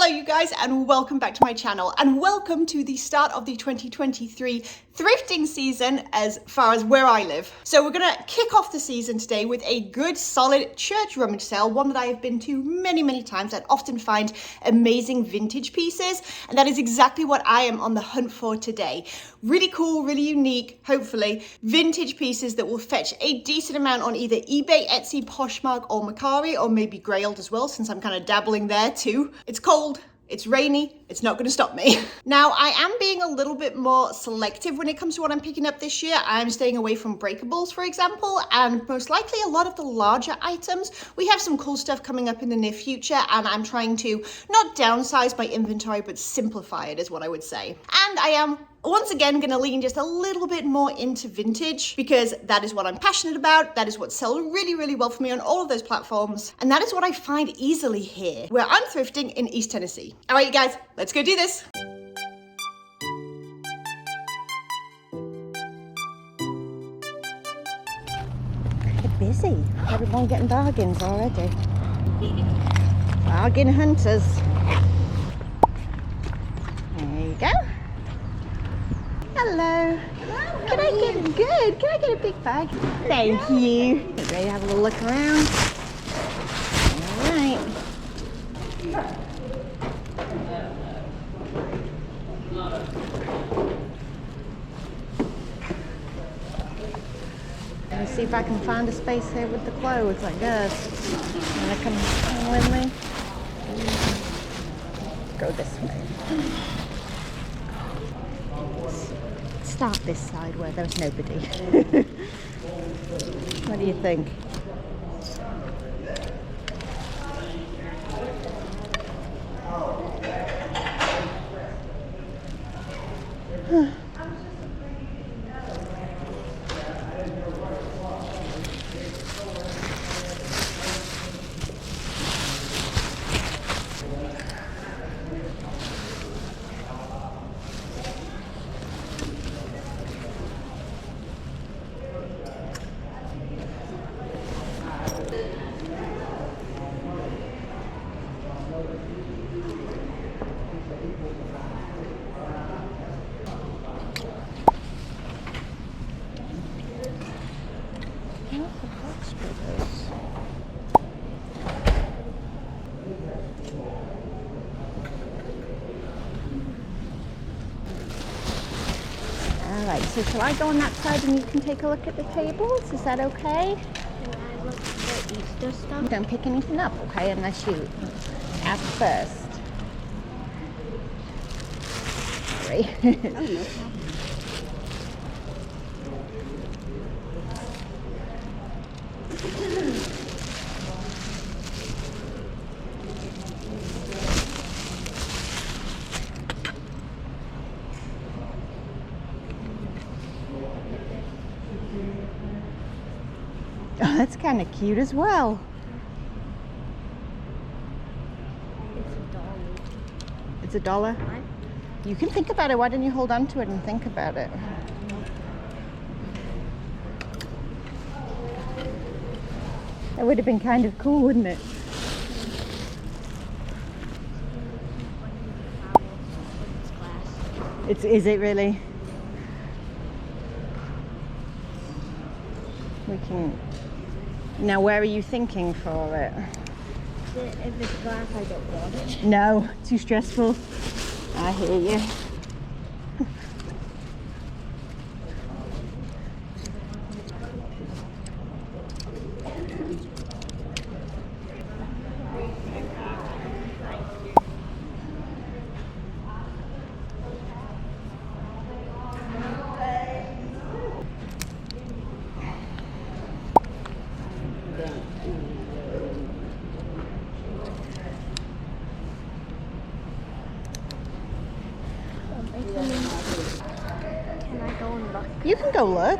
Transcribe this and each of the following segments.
you guys, and welcome back to my channel, and welcome to the start of the 2023 thrifting season as far as where I live. So we're gonna kick off the season today with a good solid church rummage sale, one that I have been to many times and often find amazing vintage pieces, and that is exactly what I am on the hunt for today. Really cool, really unique, hopefully, vintage pieces that will fetch a decent amount on either eBay, Etsy, Poshmark, or Mercari, or maybe Grailed as well, since I'm kind of dabbling there too. It's cold, it's rainy, it's not gonna stop me. Now, I am being a little bit more selective when it comes to what I'm picking up this year. I'm staying away from breakables, for example, and most likely a lot of the larger items. We have some cool stuff coming up in the near future, and I'm trying to not downsize my inventory, but simplify it is what I would say. And I am once again gonna lean just a little bit more into vintage because that is what I'm passionate about. That is what sells really well for me on all of those platforms. And that is what I find easily here, where I'm thrifting in East Tennessee. All right, you guys, let's go do this. They're busy. Everyone getting bargains already. Bargain hunters. There you go. Hello. Hello. Can I get a big bag? Thank you. Ready to have a little look around? All right. Let me see if I can find a space here with the clothes like this. And I can come with me. Go this way. Start this side where there's nobody. What do you think? Alright, so shall I go on that side and you can take a look at the tables? Is that okay? Can I look at the Easter stuff? You don't pick anything up, okay, unless you ask first. Sorry. Oh, no. Oh, that's kind of cute as well. It's It's $1. $1? What? You can think about it. Why don't you hold on to it and think about it? That would have been kind of cool, wouldn't it? Is it really? We can. Now, where are you thinking for it? If it's glass, I don't want it. No, too stressful. I hear you. Can I go and look? You can go look.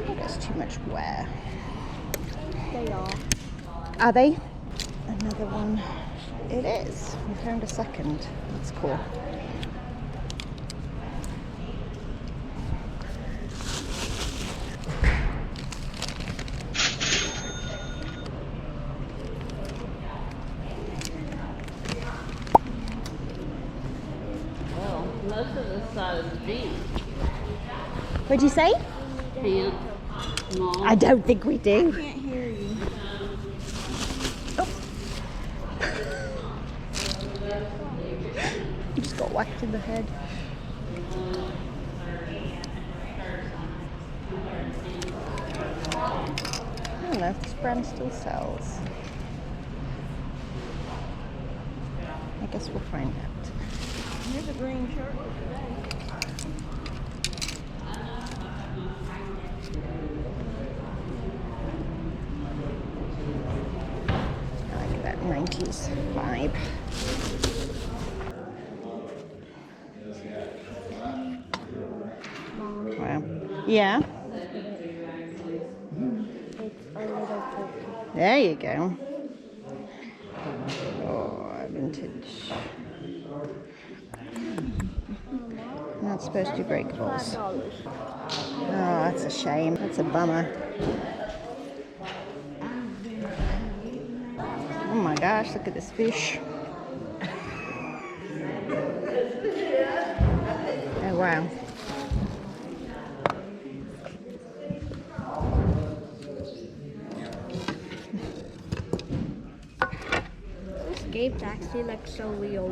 There's too much wear. They are. Are they? Another one. It is. We found a second. That's cool. Well, most of the size jeans. What'd you say? Pants. Small. I don't think we do. Can't hear you. Just got whacked in the head. I don't know if this brand still sells. I guess we'll find out. Here's a green shirt. I like that 90s vibe. Wow. Yeah. It's a little turkey. There you go. Oh, vintage. Not supposed to break balls. $5. Oh, that's a shame. That's a bummer. Oh my gosh, look at this fish. Oh wow. Those gates actually look so real.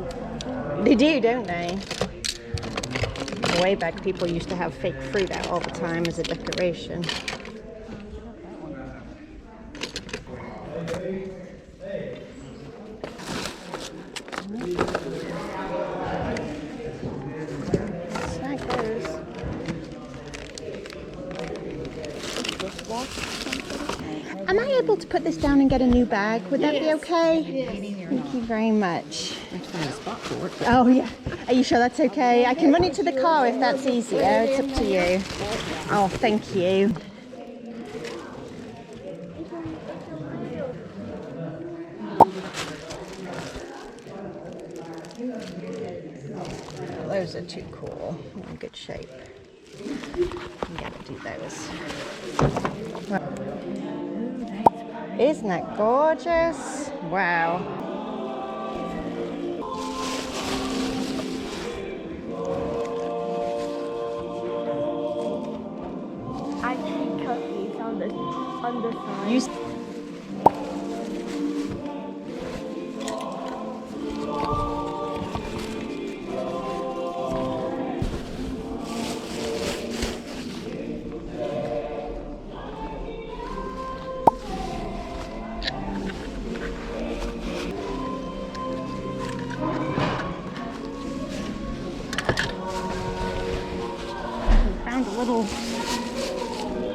They do, don't they? Way back, people used to have fake fruit out all the time as a decoration. Snackers. Am I able to put this down and get a new bag? Would that be okay? Thank you very much. Oh yeah. Are you sure that's okay? I can run it to the car if that's easier. It's up to you. Oh, thank you. Those are too cool. In good shape. You gotta do those. Isn't that gorgeous? Wow. I see turkeys on the side. You found a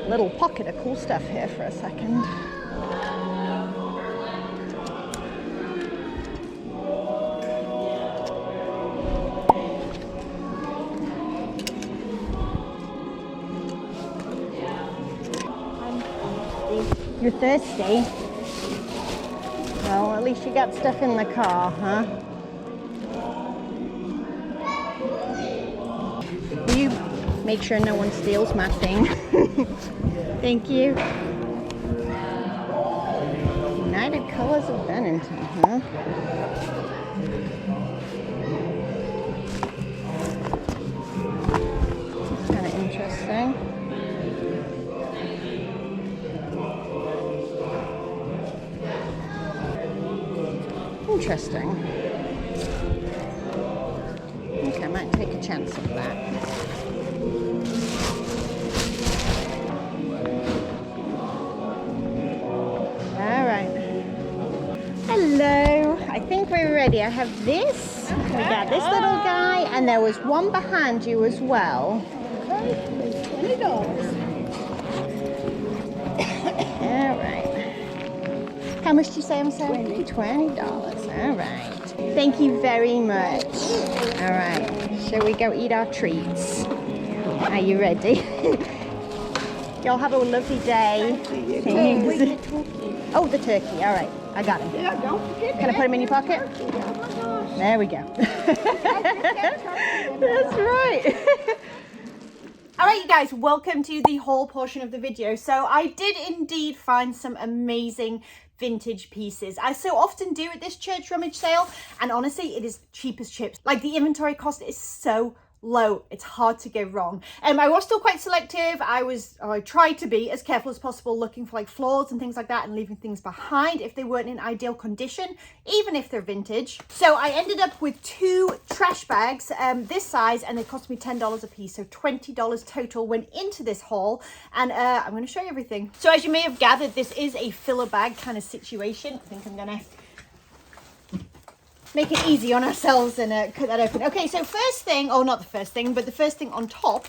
little pocket of cool stuff here for a second. You're thirsty? Well, at least you got stuff in the car, huh? Will you make sure no one steals my thing? Thank you. United Colors of Bennington, huh? That's kind of interesting. Interesting. Okay, I might take a chance on that. All right. Hello. I think we're ready. I have this. We got this little guy, and there was one behind you as well. $20. All right. How much did you say I'm selling? $20. All right. Thank you very much. All right. Shall we go eat our treats? Are you ready? Y'all have a lovely day. Thanks. Oh, the turkey. All right. I got him. Yeah, don't forget. Can I put him in your pocket? Oh my gosh. There we go. That's right. All right, you guys, welcome to the haul portion of the video. So I did indeed find some amazing vintage pieces. I so often do at this church rummage sale, and honestly, it is cheap as chips. Like, the inventory cost is so low, it's hard to go wrong. I was still quite selective. I tried to be as careful as possible, looking for like flaws and things like that, and leaving things behind if they weren't in ideal condition, even if they're vintage. So I ended up with 2 trash bags this size, and they cost me $10 a piece, so $20 total went into this haul. And I'm going to show you everything. So as you may have gathered, this is a filler bag kind of situation. I think I'm gonna make it easy on ourselves and cut that open. Okay, so first thing, oh, not the first thing, but the first thing on top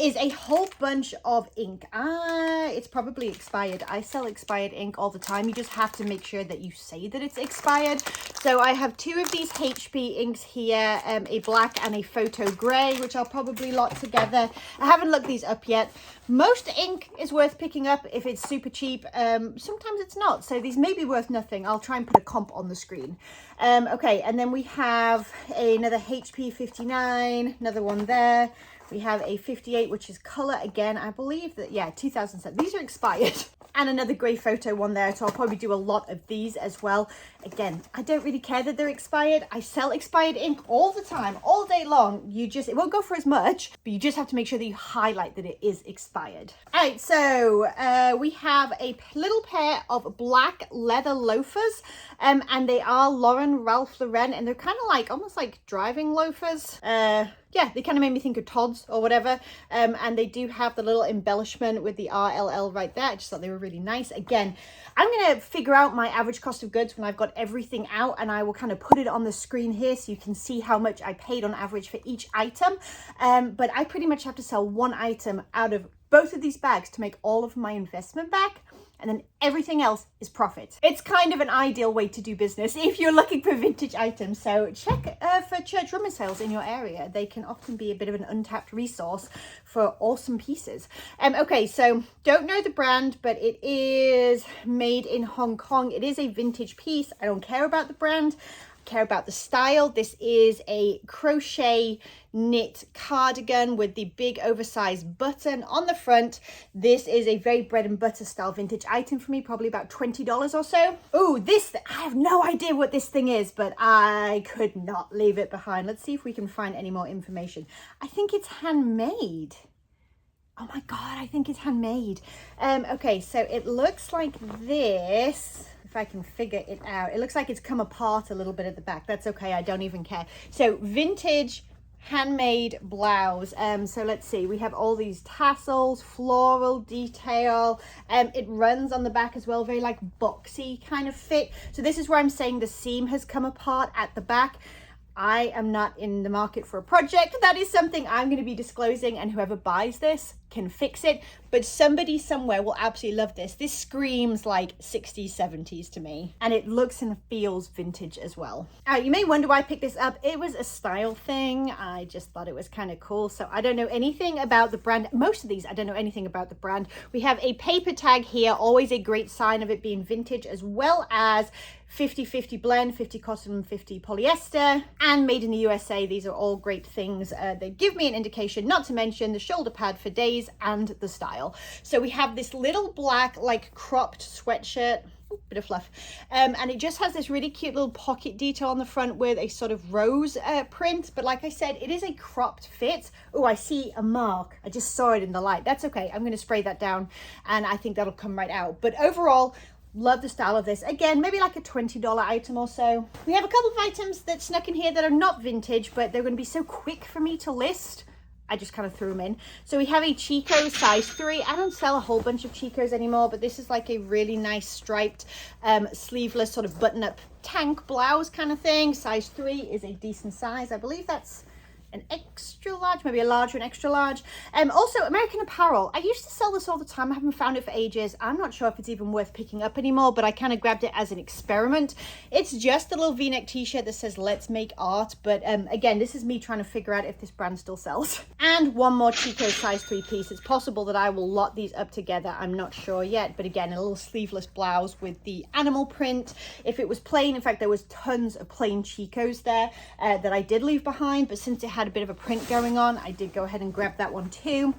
is a whole bunch of ink. It's probably expired. I sell expired ink all the time. You just have to make sure that you say that it's expired. So I have 2 of these HP inks here, a black and a photo gray, which I'll probably lot together. I haven't looked these up yet. Most ink is worth picking up if it's super cheap. Sometimes it's not, so these may be worth nothing. I'll try and put a comp on the screen. Okay, and then we have another HP 59, another one there. We have a 58, which is color again. I believe that, yeah, 2007. These are expired. And another grey photo one there, so I'll probably do a lot of these as well. Again, I don't really care that they're expired. I sell expired ink all the time, all day long. It won't go for as much, but you just have to make sure that you highlight that it is expired. All right, so we have a little pair of black leather loafers, and they are Ralph Lauren, and they're kind of like, almost like driving loafers. Yeah, they kind of made me think of Todd's or whatever. And they do have the little embellishment with the RLL right there. I just thought they were really nice. Again, I'm going to figure out my average cost of goods when I've got everything out, and I will kind of put it on the screen here so you can see how much I paid on average for each item. But I pretty much have to sell 1 item out of both of these bags to make all of my investment back. And then everything else is profit. It's kind of an ideal way to do business if you're looking for vintage items. So check for church rummage sales in your area. They can often be a bit of an untapped resource for awesome pieces. Okay, so don't know the brand, but it is made in Hong Kong. It is a vintage piece. I don't care about the brand. Care about the style. This is a crochet knit cardigan with the big oversized button on the front. This is a very bread and butter style vintage item for me, probably about $20 or so. Oh, I have no idea what this thing is, but I could not leave it behind. Let's see if we can find any more information. I think it's handmade. Oh my God, I think it's handmade. Okay, so it looks like this. If I can figure it out, it looks like it's come apart a little bit at the back. That's okay, I don't even care. So vintage handmade blouse. So let's see, we have all these tassels, floral detail. It runs on the back as well, very like boxy kind of fit. So this is where I'm saying the seam has come apart at the back. I am not in the market for a project. That is something I'm going to be disclosing, and whoever buys this can fix it. But somebody somewhere will absolutely love this. This screams like 60s, 70s to me. And it looks and feels vintage as well. You may wonder why I picked this up. It was a style thing. I just thought it was kind of cool. So I don't know anything about the brand. Most of these, I don't know anything about the brand. We have a paper tag here, always a great sign of it being vintage, as well as 50-50 blend, 50 cotton, 50 polyester, and made in the USA. These are all great things. They give me an indication, not to mention the shoulder pad for days and the style. So we have this little black, like cropped sweatshirt. Ooh, bit of fluff. And it just has this really cute little pocket detail on the front with a sort of rose print. But like I said, it is a cropped fit. Oh, I see a mark. I just saw it in the light. That's okay. I'm going to spray that down, and I think that'll come right out. But overall, love the style of this. Again, maybe like a $20 item or so. We have a couple of items that snuck in here that are not vintage, but they're going to be so quick for me to list. I just kind of threw them in. So we have a Chico size 3. I don't sell a whole bunch of Chicos anymore, but this is like a really nice striped sleeveless sort of button-up tank blouse kind of thing. Size 3 is a decent size. I believe that's an extra large, maybe a large or an extra large. Also American Apparel. I used to sell this all the time. I haven't found it for ages. I'm not sure if it's even worth picking up anymore, but I kind of grabbed it as an experiment. It's just a little v-neck t-shirt that says let's make art, but again, this is me trying to figure out if this brand still sells. And one more Chico size 3 piece. It's possible that I will lot these up together. I'm not sure yet, but again, a little sleeveless blouse with the animal print. If it was plain, in fact, there was tons of plain Chicos there that I did leave behind, but since it had a bit of a print going on, I did go ahead and grab that one too.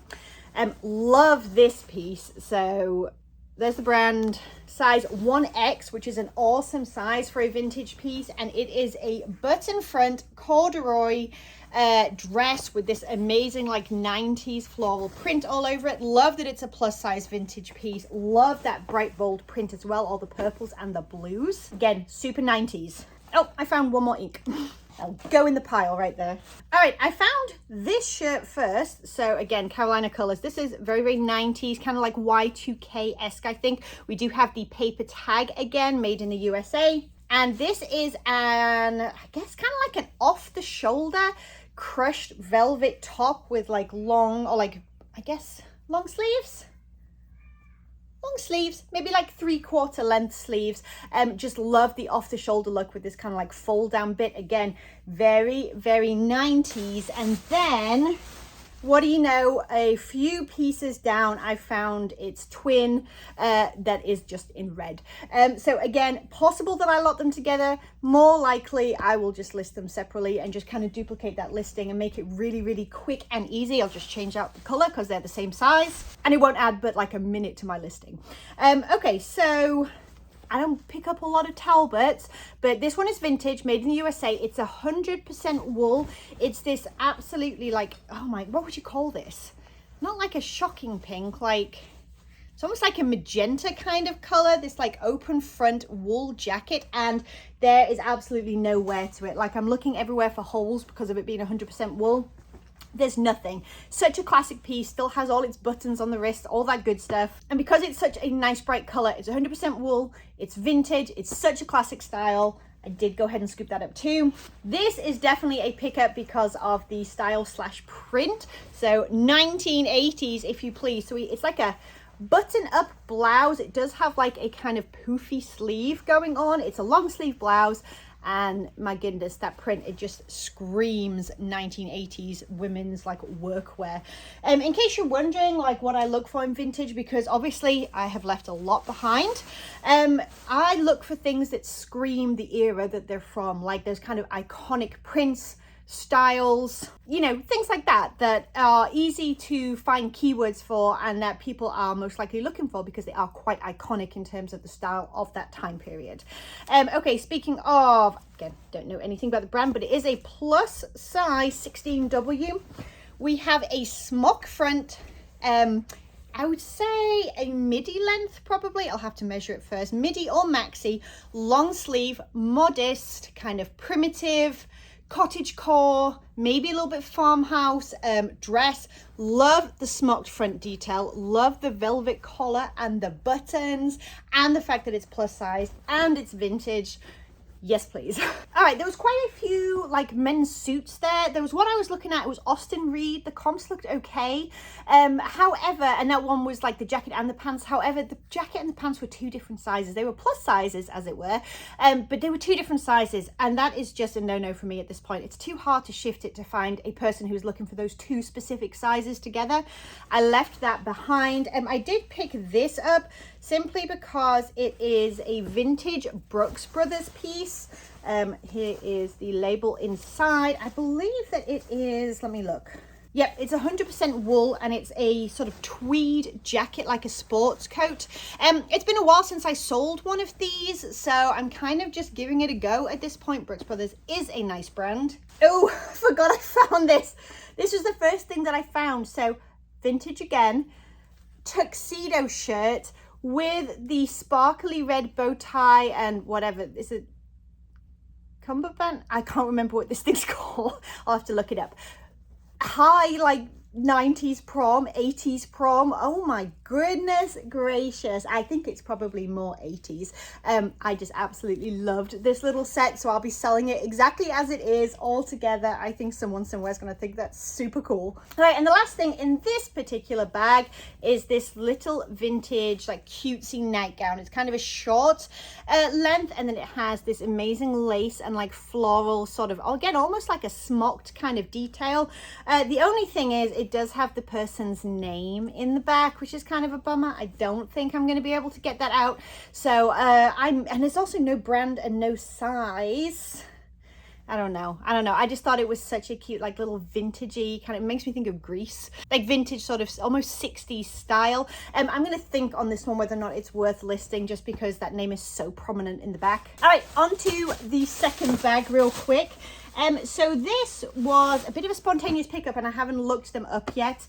Love this piece. So there's the brand, size 1X, which is an awesome size for a vintage piece, and it is a button front corduroy dress with this amazing like 90s floral print all over it. Love that it's a plus size vintage piece. Love that bright bold print as well, all the purples and the blues. Again, super 90s. Oh, I found one more ink. I'll go in the pile right there. All right, I found this shirt first. So again, Carolina colors. This is very, very 90s, kind of like Y2K-esque, I think. We do have the paper tag again, made in the USA. And this is an, I guess, kind of like an off the shoulder crushed velvet top with like long, or like, I guess, long sleeves. Long sleeves, maybe like 3/4 length sleeves. Just love the off the shoulder look with this kind of like fold down bit. Again, very, very 90s. And then, what do you know, a few pieces down, I found its twin that is just in red. So again, possible that I lot them together. More likely, I will just list them separately and just kind of duplicate that listing and make it really, really quick and easy. I'll just change out the color because they're the same size and it won't add but like a minute to my listing. Okay, so I don't pick up a lot of Talbots, but this one is vintage, made in the USA. It's 100% wool. It's this absolutely like, oh my, what would you call this? Not like a shocking pink, like, it's almost like a magenta kind of color, this like open front wool jacket, and there is absolutely no wear to it. Like, I'm looking everywhere for holes because of it being 100% wool. There's nothing. Such a classic piece, still has all its buttons on the wrist, all that good stuff. And because it's such a nice bright color, it's 100% wool, it's vintage, it's such a classic style. I did go ahead and scoop that up too. This is definitely a pickup because of the style slash print. So 1980s, if you please. So it's like a button up blouse. It does have like a kind of poofy sleeve going on. It's a long sleeve blouse. And my goodness, that print, it just screams 1980s women's like workwear. In case you're wondering like what I look for in vintage, because obviously I have left a lot behind, I look for things that scream the era that they're from, like those kind of iconic prints, styles, you know, things like that, that are easy to find keywords for and that people are most likely looking for because they are quite iconic in terms of the style of that time period. Okay, speaking of, again, don't know anything about the brand, but it is a plus size 16W. We have a smock front, I would say a midi length probably. I'll have to measure it first. Midi or maxi, long sleeve, modest, kind of primitive, cottage core, maybe a little bit farmhouse dress. Love the smocked front detail, love the velvet collar and the buttons and the fact that it's plus size and it's vintage. Yes, please. All right, there was quite a few like men's suits there. There was one I was looking at, it was Austin Reed. The comps looked okay. However, and that one was like the jacket and the pants. However, the jacket and the pants were two different sizes. They were plus sizes, as it were, but they were two different sizes. And that is just a no-no for me at this point. It's too hard to shift it to find a person who's looking for those two specific sizes together. I left that behind. I did pick this up simply because it is a vintage Brooks Brothers piece. Here is the label inside. I believe that it is, let me look. Yep, it's 100% wool and it's a sort of tweed jacket, like a sports coat. It's been a while since I sold one of these, so I'm kind of just giving it a go at this point. Brooks Brothers is a nice brand. Oh, I forgot I found this. This was the first thing that I found. So vintage again, tuxedo shirt with the sparkly red bow tie and whatever. Is it cummerbund? I can't remember what this thing's called. I'll have to look it up. High, like 90s prom, 80s prom. Oh my goodness gracious. I think it's probably more 80s. I just absolutely loved this little set, so I'll be selling it exactly as it is all together. I think someone somewhere is going to think that's super cool. All right, and the last thing in this particular bag is this little vintage like cutesy nightgown. It's kind of a short length, and then it has this amazing lace and like floral sort of, again, almost like a smocked kind of detail. The only thing is it does have the person's name in the back, which is kind of a bummer. I don't think I'm going to be able to get that out. So and there's also no brand and no size. I don't know. I just thought it was such a cute, like little vintagey kind of, it makes me think of Greece, like vintage sort of almost 60s style. I'm going to think on this one whether or not it's worth listing just because that name is so prominent in the back. All right, on to the second bag real quick. So this was a bit of a spontaneous pickup and I haven't looked them up yet.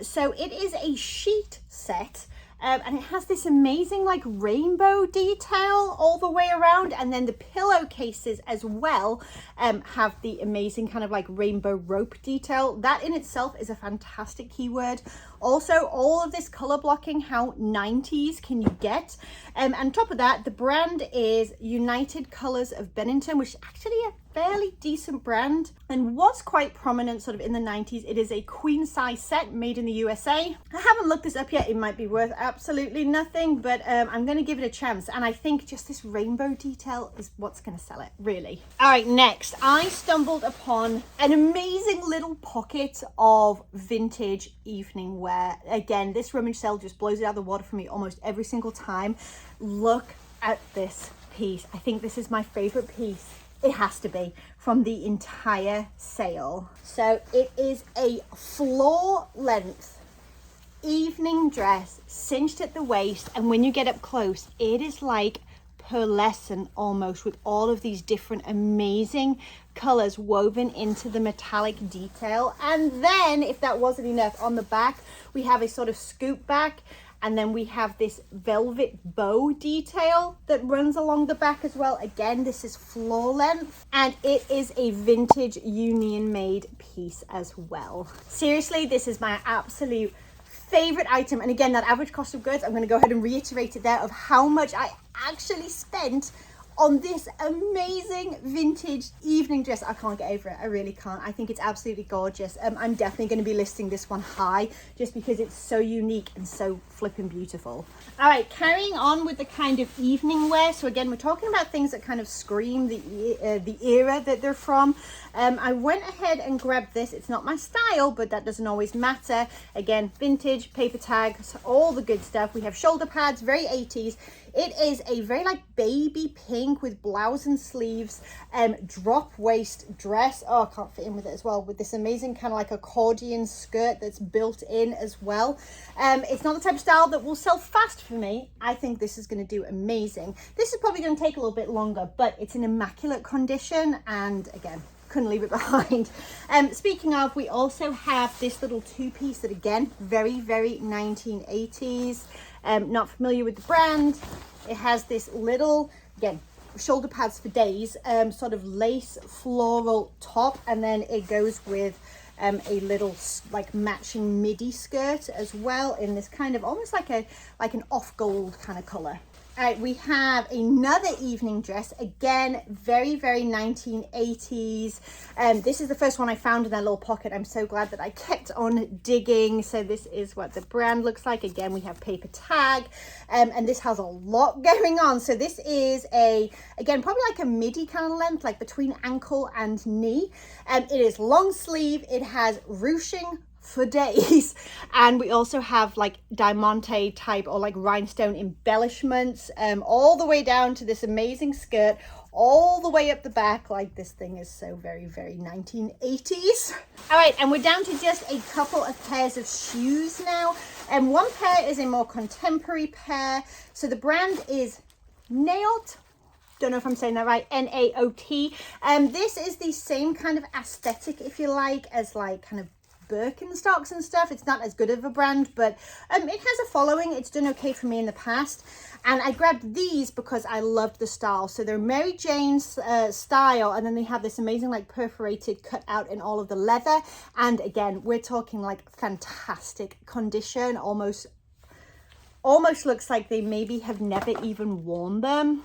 So it is a sheet set. And it has this amazing like rainbow detail all the way around, and then the pillowcases as well have the amazing kind of like rainbow rope detail. That in itself is a fantastic keyword. Also, all of this color blocking, how 90s can you get? And on top of that, the brand is United Colors of Bennington, which is actually a fairly decent brand and was quite prominent sort of in the 90s. It is a queen size set made in the USA. I haven't looked this up yet. It might be worth absolutely nothing, but I'm going to give it a chance. And I think just this rainbow detail is what's going to sell it, really. All right, next, I stumbled upon an amazing little pocket of vintage evening wear. Again, this Rummage sale just blows it out of the water for me almost every single time. Look at this piece. I think this is my favorite piece. It has to be from the entire sale. So it is a floor length evening dress, cinched at the waist, and when you get up close, it is like pearlescent almost, with all of these different amazing colors woven into the metallic detail. And then, if that wasn't enough, on the back we have a sort of scoop back, and then we have this velvet bow detail that runs along the back as well. Again, this is floor length, and it is a vintage union made piece as well. Seriously, this is my absolute favorite item. And again, that average cost of goods, I'm going to go ahead and reiterate it there, of how much I actually spent on this amazing vintage evening dress. I can't get over it. I really can't. I think it's absolutely gorgeous. I'm definitely going to be listing this one high just because it's so unique and so flipping beautiful. All right, carrying on with the kind of evening wear. So again, we're talking about things that kind of scream the era that they're from. I went ahead and grabbed this. It's not my style, but that doesn't always matter. Again, vintage, paper tags, all the good stuff. We have shoulder pads, very 80s. It is a very like baby pink with blouse and sleeves, drop waist dress. Oh, I can't fit in with it as well, with this amazing kind of like accordion skirt that's built in as well. It's not the type of style that will sell fast for me. I think this is going to do amazing. This is probably going to take a little bit longer, but it's in immaculate condition, and again, couldn't leave it behind. Speaking of, we also have this little two-piece that again, very 1980s. Not familiar with the brand. It has this little, again, shoulder pads for days, sort of lace floral top, and then it goes with a little like matching midi skirt as well in this kind of almost like an off gold kind of color. All right, we have another evening dress, again, very 1980s. This is the first one I found in that little pocket. I'm so glad that I kept on digging. So this is what the brand looks like. Again, we have paper tag, and this has a lot going on. So this is again, probably like a midi kind of length, like between ankle and knee. It is long sleeve. It has ruching for days, and we also have like diamante type or like rhinestone embellishments all the way down to this amazing skirt all the way up the back. Like, this thing is so very 1980s. All right, and we're down to just a couple of pairs of shoes now, and one pair is a more contemporary pair. So the brand is Naot. Don't know if I'm saying that right, Naot. This is the same kind of aesthetic, if you like, as like kind of Birkenstocks and stuff. It's not as good of a brand, but it has a following. It's done okay for me in the past. And I grabbed these because I loved the style. So they're Mary Jane's style, and then they have this amazing like perforated cut out in all of the leather. And again, we're talking like fantastic condition, almost looks like they maybe have never even worn them.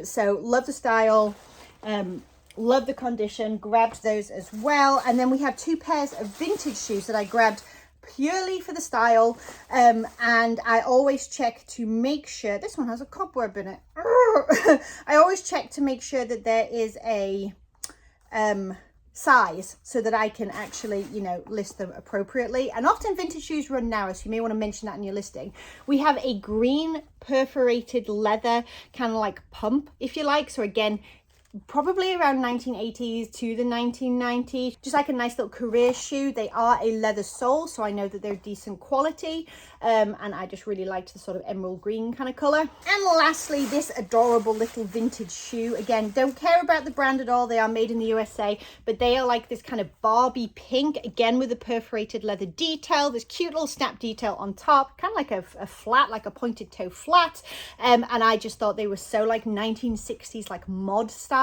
So love the style, love the condition, grabbed those as well. And then we have 2 pairs of vintage shoes that I grabbed purely for the style, and I always check to make sure, this one has a cobweb in it. I always check to make sure that there is a size so that I can actually, you know, list them appropriately. And often vintage shoes run narrow, so you may want to mention that in your listing. We have a green perforated leather kind of like pump, if you like. So again, probably around 1980s to the 1990s, just like a nice little career shoe. They are a leather sole, so I know that they're decent quality, and I just really liked the sort of emerald green kind of color. And lastly, this adorable little vintage shoe. Again, don't care about the brand at all. They are made in the USA, but they are like this kind of Barbie pink, again with a perforated leather detail, this cute little snap detail on top, kind of like a flat, like a pointed toe flat, and I just thought they were so like 1960s like mod style.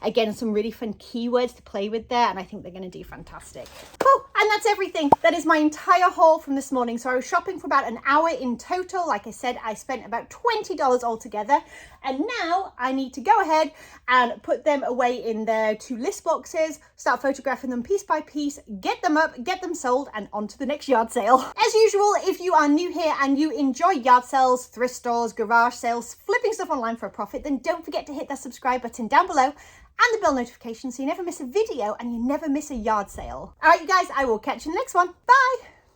Again, some really fun keywords to play with there, and I think they're going to do fantastic. Cool. And that's everything. That is my entire haul from this morning. So I was shopping for about an hour in total. Like I said, I spent about $20 altogether, and now I need to go ahead and put them away in their 2 list boxes, start photographing them piece by piece, get them up, get them sold, and on to the next yard sale. As usual, if you are new here and you enjoy yard sales, thrift stores, garage sales, flipping stuff online for a profit, then don't forget to hit that subscribe button down below and the bell notification so you never miss a video and you never miss a yard sale. All right, you guys, I will catch you in the next one. Bye.